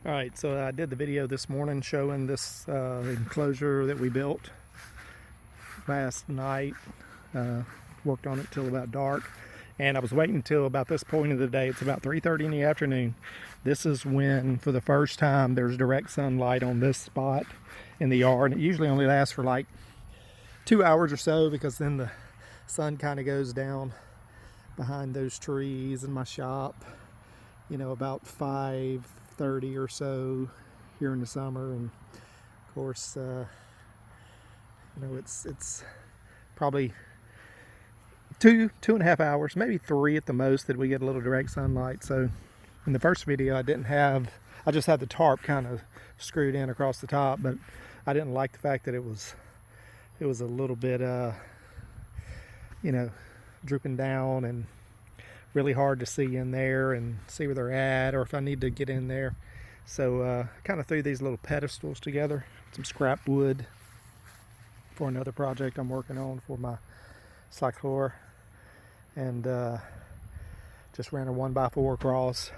All right, so I did the video this morning showing this enclosure that we built last night. Worked on it till about dark, and I was waiting until about this point of the day. It's about 3:30 in the afternoon. This is when, for the first time, there's direct sunlight on this spot in the yard. And it usually only lasts for like 2 hours or so, because then the sun kind of goes down behind those trees in my shop, you know, about 5:30 or so here in the summer. And of course, you know, it's probably two and a half hours, maybe 3 at the most, that we get a little direct sunlight. So in the first video, I just had the tarp kind of screwed in across the top, but I didn't like the fact that it was a little bit you know, drooping down and really hard to see in there and see where they're at, or if I need to get in there. So I kind of threw these little pedestals together, some scrap wood for another project I'm working on for my cyclor, and just ran a 1x4 across,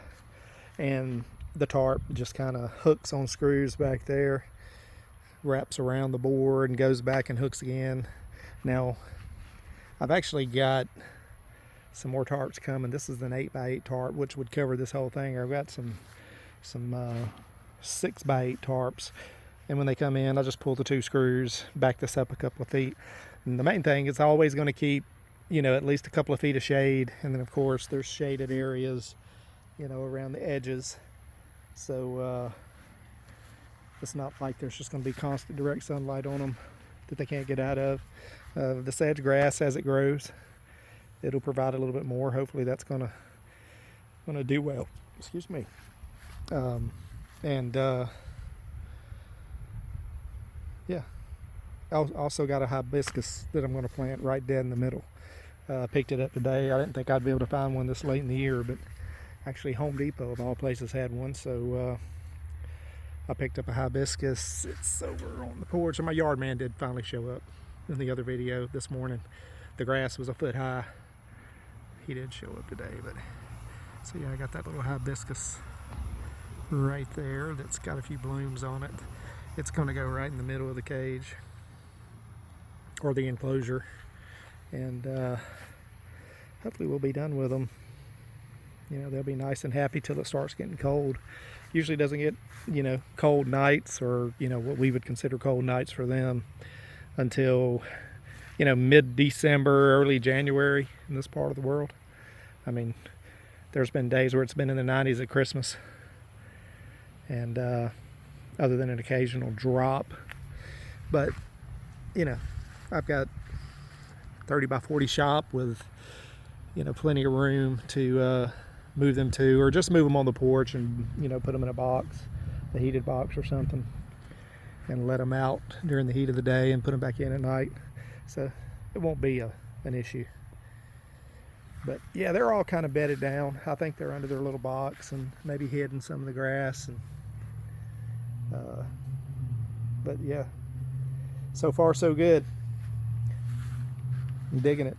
and the tarp just kind of hooks on screws back there, wraps around the board and goes back and hooks again. Now I've actually got some more tarps coming. This is an 8x8 tarp, which would cover this whole thing. I've got some 6x8 tarps, and when they come in, I'll just pull the 2 screws, back this up a couple of feet. And the main thing is always going to keep, you know, at least a couple of feet of shade, and then of course there's shaded areas, you know, around the edges. So it's not like there's just going to be constant direct sunlight on them that they can't get out of. The sedge grass, as it grows, it'll provide a little bit more. Hopefully that's gonna do well. Excuse me. Yeah, I also got a hibiscus that I'm going to plant right dead in the middle. Picked it up today. I didn't think I'd be able to find one this late in the year, but actually Home Depot of all places had one, so I picked up a hibiscus. It's over on the porch, and my yard man did finally show up in the other video this morning. The grass was a foot high. He did show up today, but so yeah, I got that little hibiscus right there that's got a few blooms on it. It's going to go right in the middle of the cage, or the enclosure, and hopefully we'll be done with them. You know, they'll be nice and happy till it starts getting cold. Usually doesn't get, you know, cold nights, or, you know, what we would consider cold nights for them, until, you know, mid-December, early January in this part of the world. I mean, there's been days where it's been in the 90s at Christmas, and other than an occasional drop. But, you know, I've got 30x40 shop with, you know, plenty of room to move them to, or just move them on the porch and, you know, put them in a box, a heated box or something, and let them out during the heat of the day and put them back in at night. So it won't be an issue. But yeah, they're all kind of bedded down. I think they're under their little box and maybe hid in some of the grass. And but yeah, so far so good. I'm digging it.